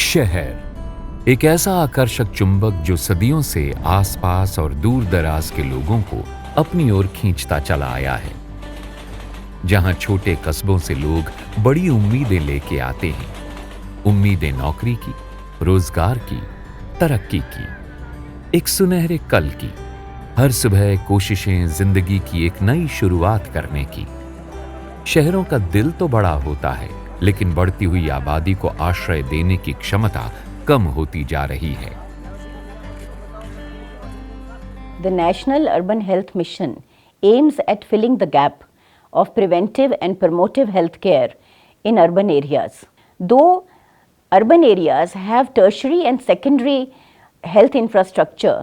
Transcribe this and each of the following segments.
शहर एक ऐसा आकर्षक चुंबक जो सदियों से आसपास और दूर दराज के लोगों को अपनी ओर खींचता चला आया है। जहां छोटे कस्बों से लोग बड़ी उम्मीदें लेके आते हैं, उम्मीदें नौकरी की, रोजगार की, तरक्की की, एक सुनहरे कल की। हर सुबह कोशिशें जिंदगी की एक नई शुरुआत करने की। शहरों का दिल तो बड़ा होता है, लेकिन बढ़ती हुई आबादी को आश्रय देने की क्षमता कम होती जा रही है। The National Urban Health Mission aims at filling the gap of preventive and promotive health care in urban areas. Though urban areas have tertiary and secondary health infrastructure,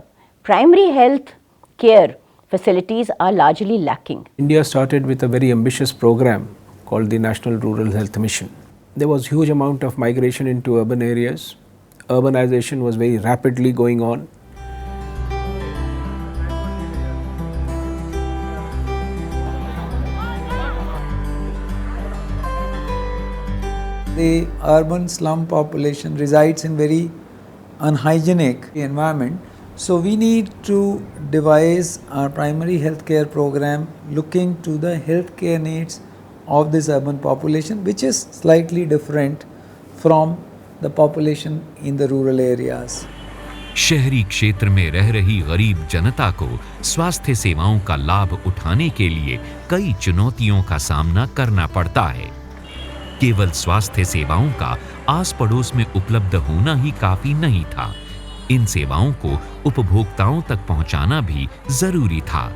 primary health care facilities are largely lacking. India started with a very ambitious program called the National Rural Health Mission. There was huge amount of migration into urban areas. Urbanization was very rapidly going on. The urban slum population resides in very unhygienic environment. So we need to devise our primary healthcare program looking to the healthcare needs of this urban population, which is slightly different from the population in the rural areas. शहरी क्षेत्र में रह रही गरीब जनता को स्वास्थ्य सेवाओं का लाभ उठाने के लिए कई चुनौतियों का सामना करना पड़ता है। केवल स्वास्थ्य सेवाओं का आस पड़ोस में उपलब्ध होना ही काफी नहीं था। इन सेवाओं को उपभोक्ताओं तक पहुंचाना भी जरूरी था।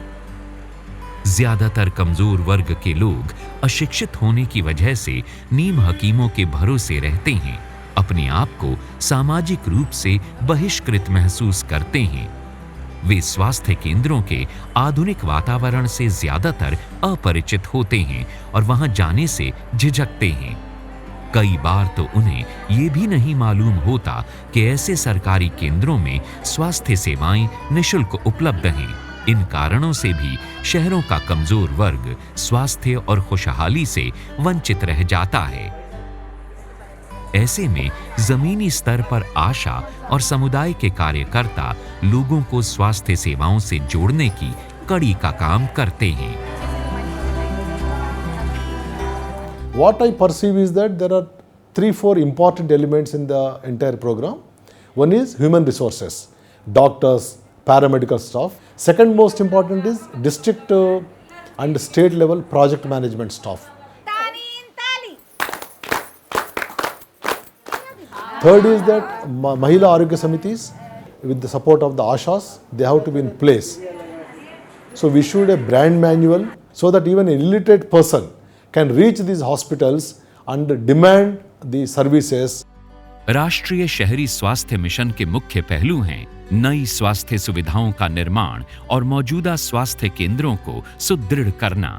ज्यादातर कमजोर वर्ग के लोग अशिक्षित होने की वजह से नीम हकीमों के भरोसे रहते हैं, अपने आप को सामाजिक रूप से बहिष्कृत महसूस करते हैं। वे स्वास्थ्य केंद्रों के आधुनिक वातावरण से ज्यादातर अपरिचित होते हैं और वहां जाने से झिझकते हैं। कई बार तो उन्हें ये भी नहीं मालूम होता कि ऐसे सरकारी केंद्रों में स्वास्थ्य सेवाएं निःशुल्क उपलब्ध हैं। इन कारणों से भी शहरों का कमजोर वर्ग स्वास्थ्य और खुशहाली से वंचित रह जाता है। ऐसे में जमीनी स्तर पर आशा और समुदाय के कार्यकर्ता लोगों को स्वास्थ्य सेवाओं से जोड़ने की कड़ी का काम करते हैं। What I perceive is that there are 3-4 important elements in the entire program. One is human resources, doctors, paramedical staff. Second most important is district and state level project management staff. Third is that Mahila Arogya Samitis, with the support of the Ashas, they have to be in place. So we should have a brand manual so that even an illiterate person can reach these hospitals and demand the services. राष्ट्रीय शहरी स्वास्थ्य mission के मुख्य पहलू हैं नई स्वास्थ्य सुविधाओं का निर्माण और मौजूदा स्वास्थ्य केंद्रों को सुदृढ़ करना।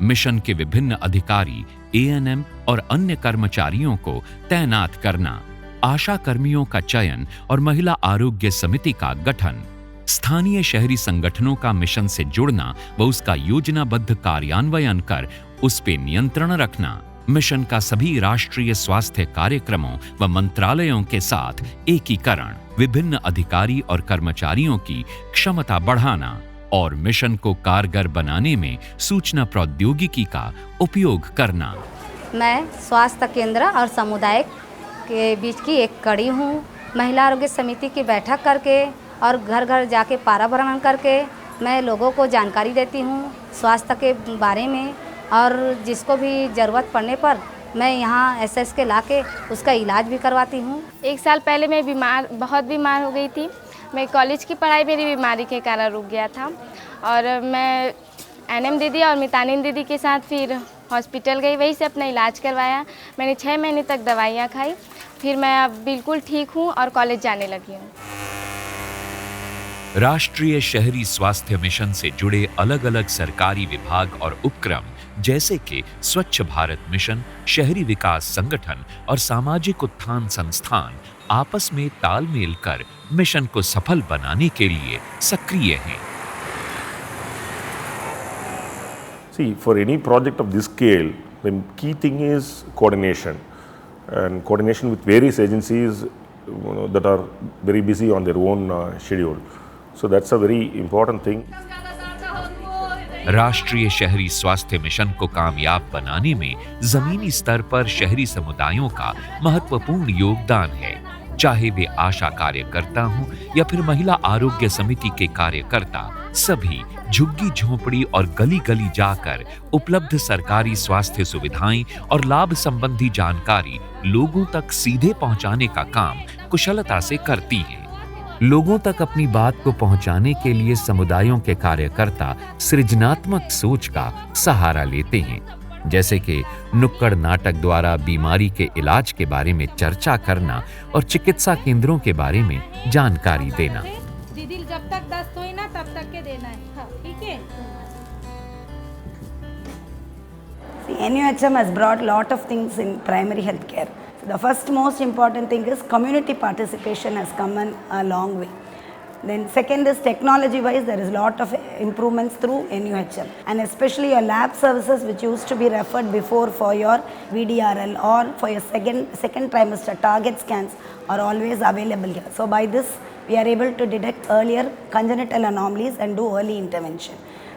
मिशन के विभिन्न अधिकारी, एएनएम और अन्य कर्मचारियों को तैनात करना, आशा कर्मियों का चयन और महिला आरोग्य समिति का गठन, स्थानीय शहरी संगठनों का मिशन से जुड़ना व उसका योजनाबद्ध कार्यान्वयन कर उस पे नियंत्रण रखना, मिशन का सभी राष्ट्रीय स्वास्थ्य कार्यक्रमों व मंत्रालयों के साथ एकीकरण, विभिन्न अधिकारी और कर्मचारियों की क्षमता बढ़ाना और मिशन को कारगर बनाने में सूचना प्रौद्योगिकी का उपयोग करना। मैं स्वास्थ्य केंद्र और समुदाय के बीच की एक कड़ी हूँ। महिला आरोग्य समिति की बैठक करके और घर घर जाके पारा भ्रमण करके मैं लोगों को जानकारी देती हूँ स्वास्थ्य के बारे में, और जिसको भी ज़रूरत पड़ने पर मैं यहाँ एसएस के लाके उसका इलाज भी करवाती हूँ। 1 साल पहले मैं बहुत बीमार हो गई थी। मैं कॉलेज की पढ़ाई मेरी बीमारी के कारण रुक गया था और मैं एनएम दीदी और मितानिन दीदी के साथ फिर हॉस्पिटल गई, वहीं से अपना इलाज करवाया। मैंने 6 महीने तक दवाइयाँ खाई, फिर मैं अब बिल्कुल ठीक हूँ और कॉलेज जाने लगी हूँ। राष्ट्रीय शहरी स्वास्थ्य मिशन से जुड़े अलग अलग सरकारी विभाग और उपक्रम जैसे कि स्वच्छ भारत मिशन, शहरी विकास संगठन और सामाजिक उत्थान संस्थान आपस में तालमेल कर मिशन को सफल बनाने के लिए सक्रिय हैं। See, for any project of this scale, the key thing is coordination. and coordination with various agencies that are very busy on their own schedule. So that's a very important thing. राष्ट्रीय शहरी स्वास्थ्य mission को कामयाब बनाने में जमीनी स्तर पर शहरी समुदायों का महत्वपूर्ण योगदान है, चाहे वे आशा कार्यकर्ता हों या फिर महिला आरोग्य समिति के कार्यकर्ता। सभी झुग्गी झोंपड़ी और गली गली जाकर उपलब्ध सरकारी स्वास्थ्य सुविधाएं और लाभ संबंधी जानकारी लोगों तक सीधे पहुंचाने का काम कुशलता से करती हैं। लोगों तक अपनी बात को पहुंचाने के लिए समुदायों के कार्यकर्ता सृजनात्मक सोच का सहारा लेते हैं, जैसे कि नुक्कड़ नाटक द्वारा बीमारी के इलाज के बारे में चर्चा करना और चिकित्सा केंद्रों के बारे में जानकारी देना। दीदी जब तक दस्त होई ना तब तक के देना है, ठीक है? NUHM has brought lot of things in primary health care. The first most important thing is community participation has come a long way. Then second is technology wise there is lot of improvements through NUHM, and especially your lab services which used to be referred before for your VDRL or for your second trimester target scans are always available here. So by this we are able to detect earlier congenital anomalies and do early intervention.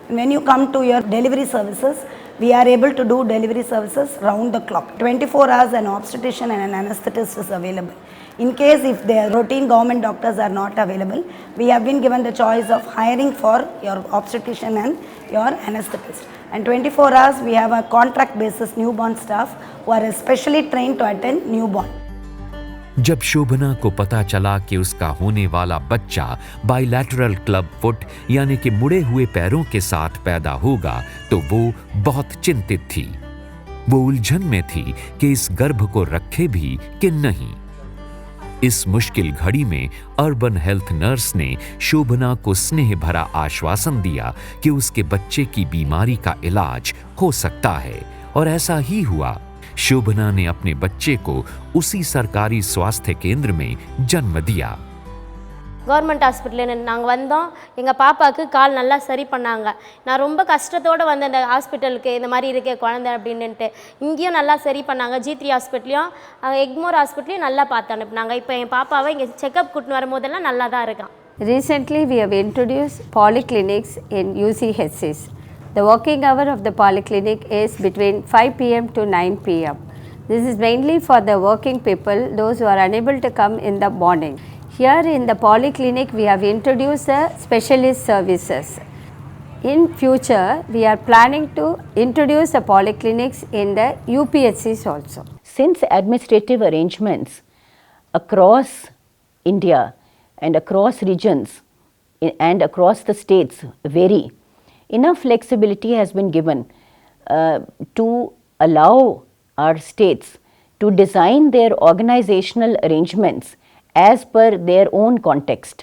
When you come to your delivery services, we are able to do delivery services round the clock. 24 hours an obstetrician and an anesthetist is available. In case if the routine government doctors are not available, we have been given the choice of hiring for your obstetrician and your anesthetist. And 24 hours we have a contract basis newborn staff who are especially trained to attend newborn. जब शोभना को पता चला कि उसका होने वाला बच्चा bilateral club foot यानी कि मुड़े हुए पैरों के साथ पैदा होगा तो वो बहुत चिंतित थी। वो उलझन में थी कि इस गर्भ को रखे भी कि नहीं। इस मुश्किल घड़ी में अर्बन हेल्थ नर्स ने शोभना को स्नेह भरा आश्वासन दिया कि उसके बच्चे की बीमारी का इलाज हो सकता है, और ऐसा ही हुआ। शोभना ने अपने बच्चे को उसी सरकारी स्वास्थ्य केंद्र में जन्म दिया। கவர்மெண்ட் ஹாஸ்பிட்டல் நாங்கள் வந்தோம், எங்கள் பாப்பாவுக்கு கால் நல்லா சரி பண்ணாங்க. நான் ரொம்ப கஷ்டத்தோடு வந்த இந்த ஹாஸ்பிட்டலுக்கு இந்த மாதிரி இருக்கே குழந்தை அப்படின்ட்டு. இங்கேயும் நல்லா சரி பண்ணாங்க, G3 ஹாஸ்பிட்டலையும் எக்மோர் ஹாஸ்பிட்டலையும் நல்லா பார்த்து அனுப்புனாங்க. இப்போ என் பாப்பாவை இங்கே செக்கப் கூட்டின்னு வரும்போதெல்லாம் நல்லா தான் இருக்கான். Recently we have introduced polyclinics in UCHCs. The working hour of the polyclinic is between 5 p.m. to 9 p.m. This is mainly for the working people, those who are unable to come in the morning. Here in the polyclinic we have introduced specialist services. In future we are planning to introduce the polyclinics in the UPHCs also. Since administrative arrangements across India and across regions and across the states vary, enough flexibility has been given to allow our states to design their organizational arrangements as per their own context.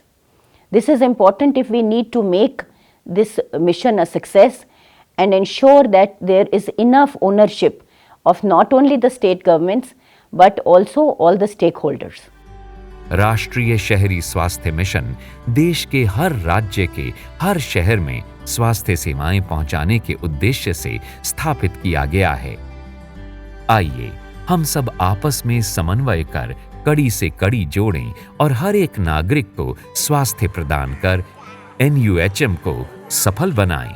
This is important if we need to make this mission a success and ensure that there is enough ownership of not only the state governments but also all the stakeholders. राष्ट्रीय शहरी स्वास्थ्य mission देश के हर राज्य के हर शहर में स्वास्थ्य सेवाएं पहुंचाने के उद्देश्य से स्थापित किया गया है। आइए हम सब आपस में समन्वय कर कड़ी से कड़ी जोड़ें और हर एक नागरिक को स्वास्थ्य प्रदान कर NUHM को सफल बनाएं।